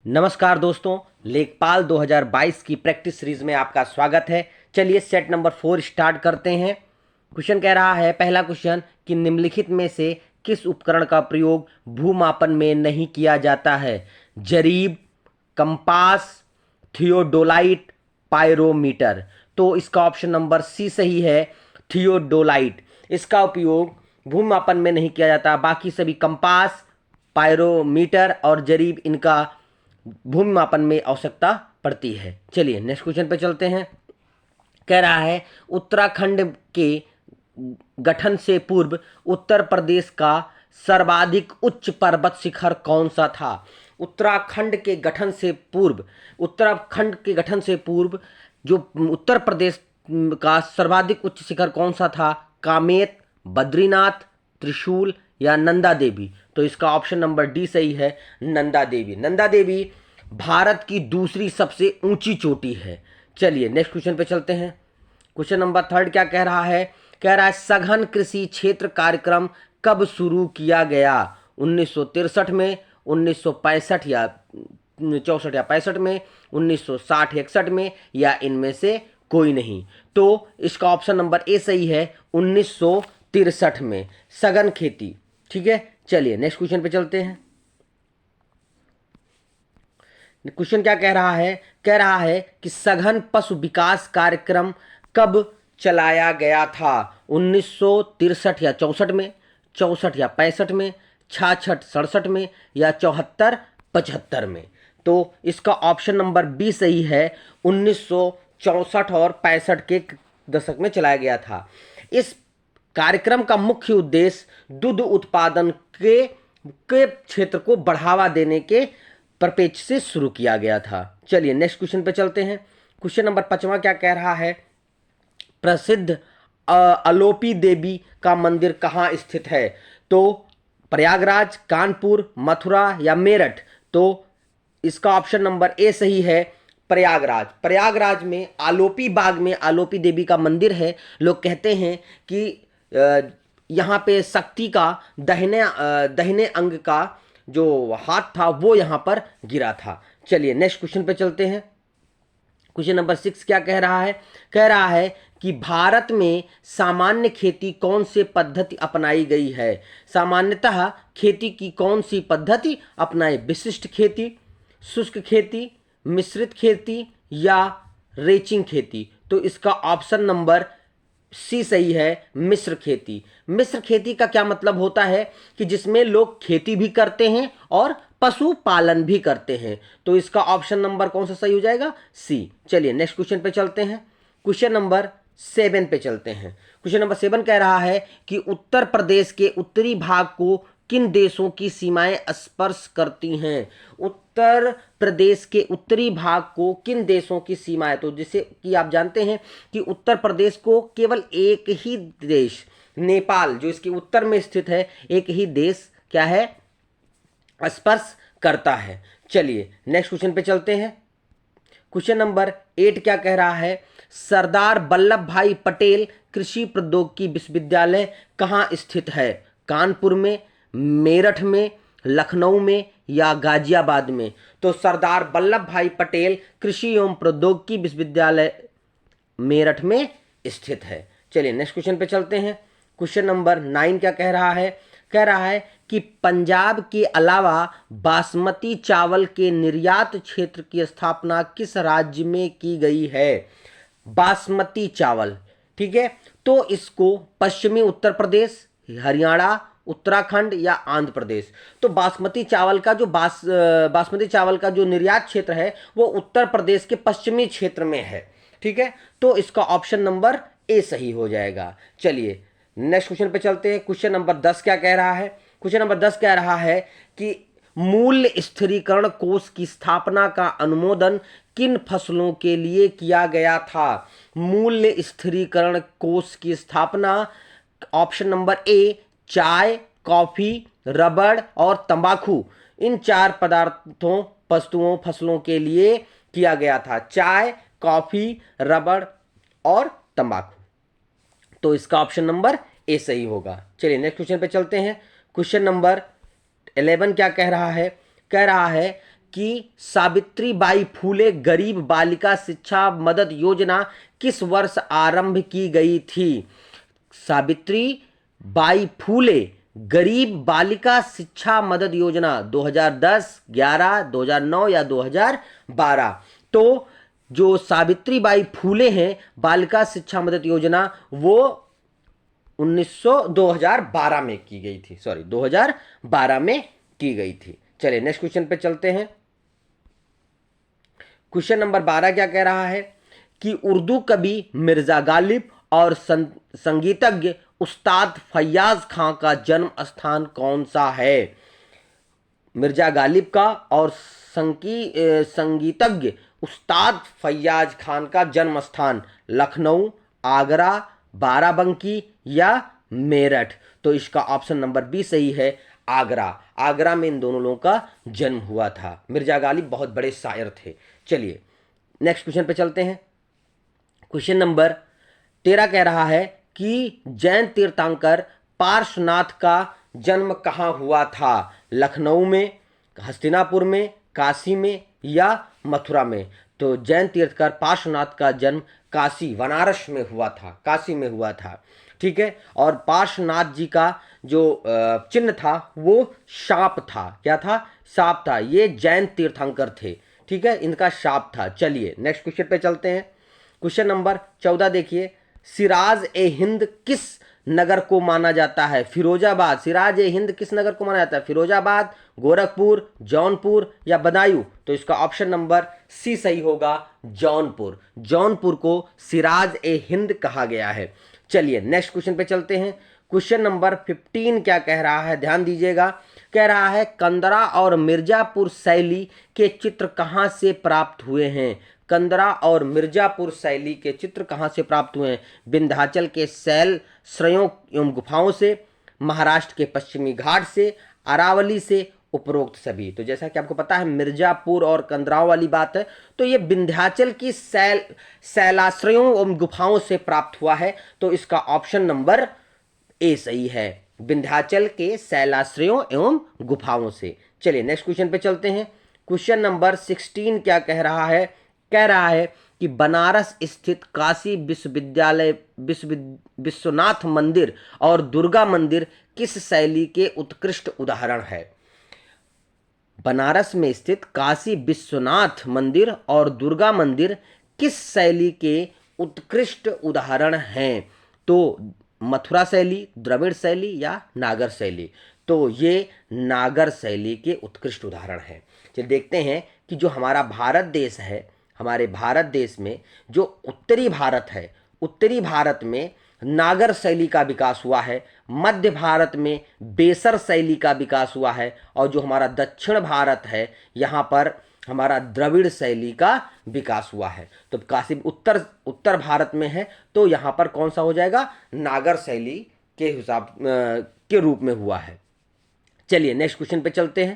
नमस्कार दोस्तों, लेखपाल 2022 की प्रैक्टिस सीरीज में आपका स्वागत है। चलिए सेट नंबर 4 स्टार्ट करते हैं। क्वेश्चन कह रहा है, पहला क्वेश्चन कि निम्नलिखित में से किस उपकरण का प्रयोग भूमापन में नहीं किया जाता है? जरीब, कंपास, थियोडोलाइट, पायरोमीटर। तो इसका ऑप्शन नंबर सी सही है, थियोडोलाइट। इसका उपयोग भूमापन में नहीं किया जाता। बाकी सभी कंपास, पायरोमीटर और जरीब, इनका भूमि मापन में आवश्यकता पड़ती है। चलिए नेक्स्ट क्वेश्चन पे चलते हैं। कह रहा है, उत्तराखंड के गठन से पूर्व उत्तर प्रदेश का सर्वाधिक उच्च पर्वत शिखर कौन सा था? उत्तराखंड के गठन से पूर्व जो उत्तर प्रदेश का सर्वाधिक उच्च शिखर कौन सा था? कामेत, बद्रीनाथ, त्रिशूल या नंदा देवी। तो इसका ऑप्शन नंबर डी सही है, नंदा देवी। नंदा देवी भारत की दूसरी सबसे ऊंची चोटी है। चलिए नेक्स्ट क्वेश्चन पे चलते हैं। क्वेश्चन नंबर 3 क्या कह रहा है? कह रहा है, सघन कृषि क्षेत्र कार्यक्रम कब शुरू किया गया? 1963 में, 1965 या 64 या 65 में, 1960-61 में, या इनमें से कोई नहीं। तो इसका ऑप्शन नंबर ए सही है, 1963 में सघन खेती। ठीक है, चलिए नेक्स्ट क्वेश्चन पे चलते हैं। क्वेश्चन क्या कह रहा है? कह रहा है कि सघन पशु विकास कार्यक्रम कब चलाया गया था? 1963 या 64 में, 64 या 65 में, 66 67 में, या 74 75 में। तो इसका ऑप्शन नंबर बी सही है, 1964 और 65 के दशक में चलाया गया था। इस कार्यक्रम का मुख्य उद्देश्य दूध उत्पादन के क्षेत्र को बढ़ावा देने के परिप्रेक्ष्य से शुरू किया गया था। चलिए नेक्स्ट क्वेश्चन पे चलते हैं। क्वेश्चन नंबर 5वां क्या कह रहा है? प्रसिद्ध अलोपी देवी का मंदिर कहाँ स्थित है? तो प्रयागराज, कानपुर, मथुरा या मेरठ। तो इसका ऑप्शन नंबर ए सही है, प्रयागराज। प्रयागराज में आलोपी बाग में आलोपी देवी का मंदिर है। लोग कहते हैं कि यहाँ पे शक्ति का दाहिने अंग का जो हाथ था वो यहाँ पर गिरा था। चलिए नेक्स्ट क्वेश्चन पे चलते हैं। क्वेश्चन नंबर 6 क्या कह रहा है? कह रहा है कि भारत में सामान्य खेती कौन सी पद्धति अपनाई गई है? सामान्यतः खेती की कौन सी पद्धति अपनाई? विशिष्ट खेती, शुष्क खेती, मिश्रित खेती या रेचिंग खेती। तो इसका ऑप्शन नंबर सी सही है, मिश्र खेती। मिश्र खेती का क्या मतलब होता है कि जिसमें लोग खेती भी करते हैं और पशुपालन भी करते हैं। तो इसका ऑप्शन नंबर कौन सा सही हो जाएगा? सी। चलिए नेक्स्ट क्वेश्चन पे चलते हैं। क्वेश्चन नंबर 7 पे चलते हैं। क्वेश्चन नंबर 7 कह रहा है कि उत्तर प्रदेश के उत्तरी भाग को किन देशों की सीमाएं स्पर्श करती हैं? उत्तर प्रदेश के उत्तरी भाग को किन देशों की सीमाएं? तो जैसे कि आप जानते हैं कि उत्तर प्रदेश को केवल एक ही देश, नेपाल, जो इसके उत्तर में स्थित है, एक ही देश क्या है, स्पर्श करता है। चलिए नेक्स्ट क्वेश्चन पे चलते हैं। क्वेश्चन नंबर 8 क्या कह रहा है? सरदार वल्लभ भाई पटेल कृषि प्रौद्योगिकी विश्वविद्यालय कहाँ स्थित है? कानपुर में, मेरठ में, लखनऊ में या गाजियाबाद में। तो सरदार वल्लभ भाई पटेल कृषि एवं प्रौद्योगिकी विश्वविद्यालय मेरठ में स्थित है। चलिए नेक्स्ट क्वेश्चन पे चलते हैं। क्वेश्चन नंबर 9 क्या कह रहा है? कह रहा है कि पंजाब के अलावा बासमती चावल के निर्यात क्षेत्र की स्थापना किस राज्य में की गई है? बासमती चावल, ठीक है। तो इसको पश्चिमी उत्तर प्रदेश, हरियाणा, उत्तराखंड या आंध्र प्रदेश। तो बासमती चावल का जो निर्यात क्षेत्र है वो उत्तर प्रदेश के पश्चिमी क्षेत्र में है। ठीक है, तो इसका ऑप्शन नंबर ए सही हो जाएगा। चलिए नेक्स्ट क्वेश्चन पे चलते हैं। क्वेश्चन नंबर 10 क्या कह रहा है? क्वेश्चन नंबर 10 कह रहा है कि मूल्य स्थिरीकरण कोष की स्थापना का अनुमोदन किन फसलों के लिए किया गया था? मूल्य स्थिरीकरण कोष की स्थापना, ऑप्शन नंबर ए, चाय, कॉफी, रबड़ और तंबाकू, इन 4 पदार्थों, वस्तुओं, फसलों के लिए किया गया था। चाय, कॉफी, रबड़ और तंबाकू। तो इसका ऑप्शन नंबर ए सही होगा। चलिए नेक्स्ट क्वेश्चन पे चलते हैं। क्वेश्चन नंबर 11 क्या कह रहा है? कह रहा है कि सावित्री बाई फूले गरीब बालिका शिक्षा मदद योजना किस वर्ष आरंभ की गई थी? सावित्री बाई फूले गरीब बालिका शिक्षा मदद योजना 2010, 11, 2009 या 2012? तो जो सावित्री बाई फूले हैं बालिका शिक्षा मदद योजना, वो 2012 में की गई थी, 2012 में की गई थी। चलिए नेक्स्ट क्वेश्चन पे चलते हैं। क्वेश्चन नंबर 12 क्या कह रहा है कि उर्दू कवि मिर्जा गालिब और संगीतज्ञ उस्ताद फैयाज खां का जन्म स्थान कौन सा है? मिर्जा गालिब का और संगीतज्ञ उस्ताद फैयाज खान का जन्म स्थान लखनऊ, आगरा, बाराबंकी या मेरठ? तो इसका ऑप्शन नंबर बी सही है, आगरा। आगरा में इन दोनों लोगों का जन्म हुआ था। मिर्जा गालिब बहुत बड़े शायर थे। चलिए नेक्स्ट क्वेश्चन पे चलते हैं। क्वेश्चन नंबर 13 कह रहा है कि जैन तीर्थंकर पार्श्वनाथ का जन्म कहाँ हुआ था? लखनऊ में, हस्तिनापुर में, काशी में या मथुरा में? तो जैन तीर्थंकर पार्श्वनाथ का जन्म काशी, बनारस में हुआ था, काशी में हुआ था। ठीक है। और पार्श्वनाथ जी का जो चिन्ह था वो सांप था। क्या था? सांप था। ये जैन तीर्थंकर थे। ठीक है, इनका सांप था। चलिए नेक्स्ट क्वेश्चन पे चलते हैं। क्वेश्चन नंबर 14 देखिए, सिराज ए हिंद किस नगर को माना जाता है? फिरोजाबाद। सिराज ए हिंद किस नगर को माना जाता है? फिरोजाबाद, गोरखपुर, जौनपुर या बदायूं? तो इसका ऑप्शन नंबर सी सही होगा, जौनपुर। जौनपुर को सिराज ए हिंद कहा गया है। चलिए नेक्स्ट क्वेश्चन पे चलते हैं। क्वेश्चन नंबर 15 क्या कह रहा है, ध्यान दीजिएगा। कह रहा है कंदरा और मिर्जापुर शैली के चित्र कहाँ से प्राप्त हुए हैं? कंदरा और मिर्जापुर शैली के चित्र कहाँ से प्राप्त हुए हैं? विंध्याचल के शैल श्रेयों एवं गुफाओं से, महाराष्ट्र के पश्चिमी घाट से, अरावली से, उपरोक्त सभी। तो जैसा कि आपको पता है मिर्जापुर और कंदराओं वाली बात है, तो ये विंध्याचल की शैलाश्रयों एवं गुफाओं से प्राप्त हुआ है। तो इसका ऑप्शन नंबर ए सही है, विंध्याचल के शैलाश्रयों एवं गुफाओं से। चलिए नेक्स्ट क्वेश्चन पे चलते हैं। क्वेश्चन नंबर 16 क्या कह रहा है? कह रहा है कि बनारस स्थित काशी विश्वविद्यालय विश्वनाथ मंदिर और दुर्गा मंदिर किस शैली के उत्कृष्ट उदाहरण है? बनारस में स्थित काशी विश्वनाथ मंदिर और दुर्गा मंदिर किस शैली के उत्कृष्ट उदाहरण हैं? तो मथुरा शैली, द्रविड़ शैली या नागर शैली? तो ये नागर शैली के उत्कृष्ट उदाहरण हैं। चलिए देखते हैं कि जो हमारा भारत देश है, हमारे भारत देश में जो उत्तरी भारत है, उत्तरी भारत में नागर शैली का विकास हुआ है, मध्य भारत में बेसर शैली का विकास हुआ है, और जो हमारा दक्षिण भारत है यहाँ पर हमारा द्रविड़ शैली का विकास हुआ है। तो काशी उत्तर भारत में है, तो यहाँ पर कौन सा हो जाएगा? नागर शैली के हिसाब के रूप में हुआ है। चलिए नेक्स्ट क्वेश्चन पे चलते हैं।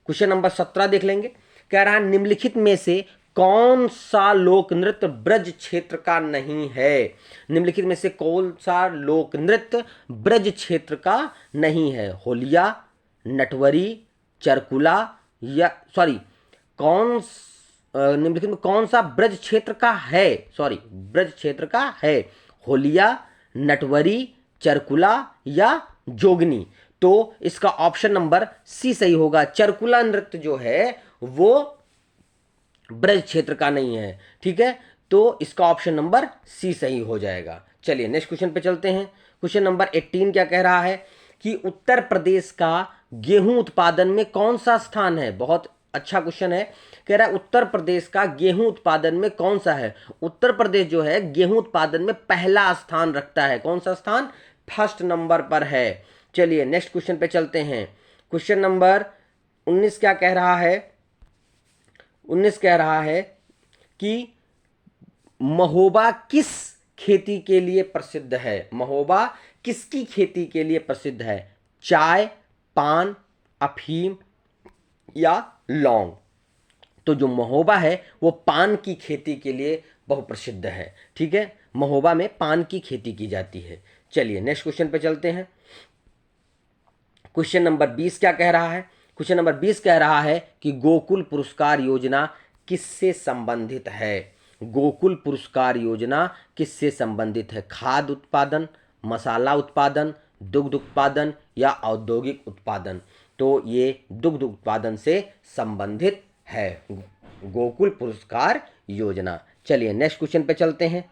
क्वेश्चन नंबर 17 देख लेंगे। कह रहा है निम्नलिखित में से कौन सा लोक नृत्य ब्रज क्षेत्र का नहीं है? निम्नलिखित में से कौन सा लोक नृत्य ब्रज क्षेत्र का नहीं है? होलिया, नटवरी, चरकुला या निम्नलिखित में कौन सा ब्रज क्षेत्र का है? ब्रज क्षेत्र का है। होलिया, नटवरी, चरकुला या जोगनी? तो इसका ऑप्शन नंबर सी सही होगा। चरकुला नृत्य जो है वो ब्रज क्षेत्र का नहीं है। ठीक है, तो इसका ऑप्शन नंबर सी सही हो जाएगा। चलिए नेक्स्ट क्वेश्चन पे चलते हैं। क्वेश्चन नंबर 18 क्या कह रहा है कि उत्तर प्रदेश का गेहूं उत्पादन में कौन सा स्थान है? बहुत अच्छा क्वेश्चन है। कह रहा है उत्तर प्रदेश का गेहूं उत्पादन में कौन सा है? उत्तर प्रदेश जो है गेहूं उत्पादन में पहला स्थान रखता है। कौन सा स्थान? फर्स्ट नंबर पर है। चलिए नेक्स्ट क्वेश्चन पे चलते हैं। क्वेश्चन नंबर 19 क्या कह रहा है? 19 कह रहा है कि महोबा किस खेती के लिए प्रसिद्ध है? महोबा किसकी खेती के लिए प्रसिद्ध है? चाय, पान, अफीम या लौंग? तो जो महोबा है वो पान की खेती के लिए बहुत प्रसिद्ध है। ठीक है, महोबा में पान की खेती की जाती है। चलिए नेक्स्ट क्वेश्चन पे चलते हैं। क्वेश्चन नंबर 20 क्या कह रहा है? क्वेश्चन नंबर 20 कह रहा है कि गोकुल पुरस्कार योजना किससे संबंधित है। गोकुल पुरस्कार योजना किससे संबंधित है। खाद्य उत्पादन, मसाला उत्पादन, दुग्ध उत्पादन या औद्योगिक उत्पादन। तो ये दुग्ध उत्पादन से संबंधित है गोकुल पुरस्कार योजना। चलिए नेक्स्ट क्वेश्चन पे चलते हैं।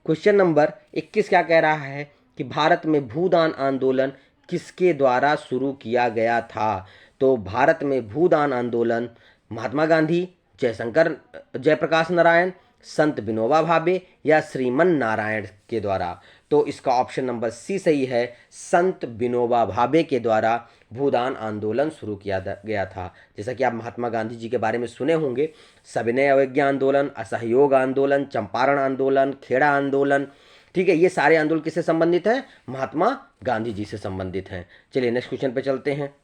क्वेश्चन नंबर 21 क्या कह रहा है कि भारत में भूदान आंदोलन किसके द्वारा शुरू किया गया था। तो भारत में भूदान आंदोलन महात्मा गांधी, जयप्रकाश नारायण, संत विनोबा भावे या श्रीमन नारायण के द्वारा। तो इसका ऑप्शन नंबर सी सही है, संत विनोबा भावे के द्वारा भूदान आंदोलन शुरू किया गया था। जैसा कि आप महात्मा गांधी जी के बारे में सुने होंगे, सविनय अवज्ञा आंदोलन, असहयोग आंदोलन, चंपारण आंदोलन, खेड़ा आंदोलन, ठीक है, ये सारे आंदोलन किससे संबंधित हैं, महात्मा गांधी जी से संबंधित हैं। चलिए नेक्स्ट क्वेश्चन पे चलते हैं।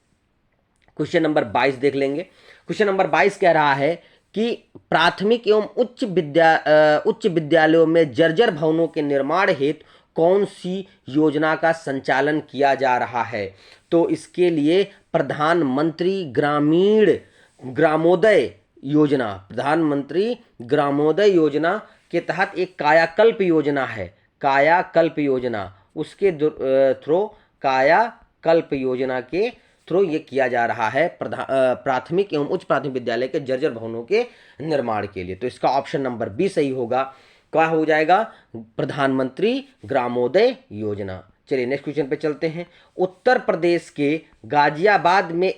क्वेश्चन नंबर 22 देख लेंगे। क्वेश्चन नंबर 22 कह रहा है कि प्राथमिक एवं उच्च विद्यालयों में जर्जर भवनों के निर्माण हेतु कौन सी योजना का संचालन किया जा रहा है। तो इसके लिए प्रधानमंत्री ग्रामोदय योजना, प्रधानमंत्री ग्रामोदय योजना के तहत एक कायाकल्प योजना है, कायाकल्प योजना, उसके थ्रू कायाकल्प योजना के थ्रू ये किया जा रहा है प्राथमिक एवं उच्च प्राथमिक विद्यालय के जर्जर भवनों के निर्माण के लिए। तो इसका ऑप्शन नंबर बी सही होगा। क्या हो जाएगा, प्रधानमंत्री ग्रामोदय योजना। चलिए नेक्स्ट क्वेश्चन पे चलते हैं। उत्तर प्रदेश के गाजियाबाद में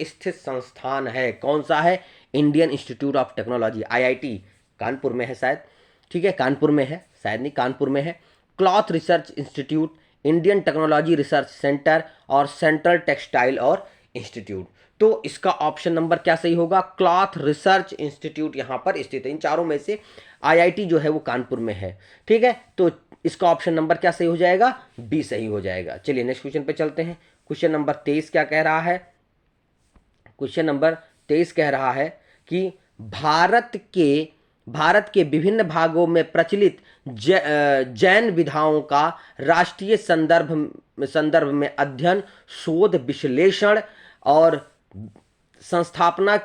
स्थित संस्थान है, कौन सा है, Indian institute of technology, IIT Kanpur में है शायद, ठीक है, कानपुर में है शायद, नहीं कानपुर में है। Cloth research institute, Indian technology research centre और सेंट्रल टेक्सटाइल और इंस्टीट्यूट। तो इसका ऑप्शन नंबर क्या सही होगा, क्लॉथ रिसर्च इंस्टीट्यूट यहाँ पर स्थित है। इन चारों में से आईआईटी जो है वो कानपुर में है, ठीक है। तो इसका ऑप्शन नंबर क्या सही हो जाएगा, बी सही हो जाएगा। चलिए नेक्स्ट क्वेश्चन पे चलते हैं। क्वेश्चन नंबर 23 क्या कह रहा है, क्वेश्चन नंबर 23 कह रहा है कि भारत के विभिन्न भागों में प्रचलित जैन विधाओं का राष्ट्रीय संदर्भ में अध्ययन, शोध, विश्लेषण और संस्थान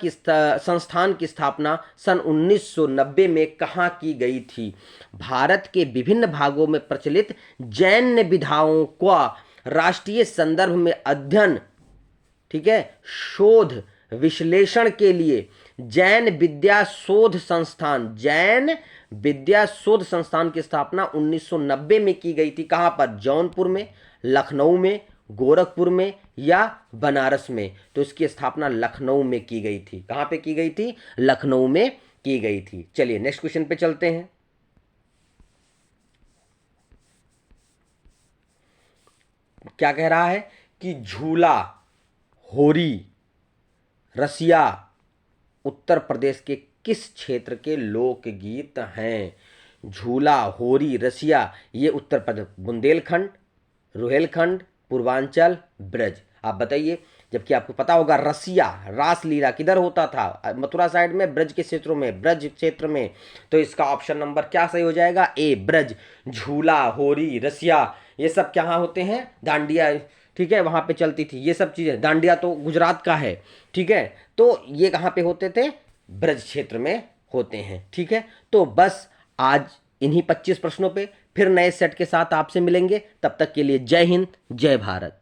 की स्थापना सन 1990 में कहाँ की गई थी। भारत के विभिन्न भागों में प्रचलित जैन विधाओं का राष्ट्रीय संदर्भ में अध्ययन, ठीक है, शोध, विश्लेषण के लिए जैन विद्या शोध संस्थान की स्थापना 1990 में की गई थी। कहाँ पर, जौनपुर में, लखनऊ में, गोरखपुर में या बनारस में। तो इसकी स्थापना लखनऊ में की गई थी। कहाँ पे की गई थी, लखनऊ में की गई थी। चलिए नेक्स्ट क्वेश्चन पे चलते हैं। क्या कह रहा है कि झूला, होरी, रसिया उत्तर प्रदेश के किस क्षेत्र के लोकगीत हैं। झूला, होरी, रसिया ये उत्तर प्रदेश, बुंदेलखंड, रुहेलखंड, पूर्वांचल, ब्रज। आप बताइए, जबकि आपको पता होगा रसिया, रासलीला किधर होता था, मथुरा साइड में, ब्रज के क्षेत्रों में, ब्रज क्षेत्र में। तो इसका ऑप्शन नंबर क्या सही हो जाएगा, ए ब्रज। झूला, होरी, रसिया ये सब कहाँ होते हैं, दांडिया, ठीक है, वहाँ पे चलती थी ये सब चीज़ें। दांडिया तो गुजरात का है, ठीक है, तो ये कहाँ पे होते थे, ब्रज क्षेत्र में होते हैं, ठीक है। तो बस आज इन्हीं 25 प्रश्नों पे फिर नए सेट के साथ आपसे मिलेंगे। तब तक के लिए जय हिंद, जय भारत।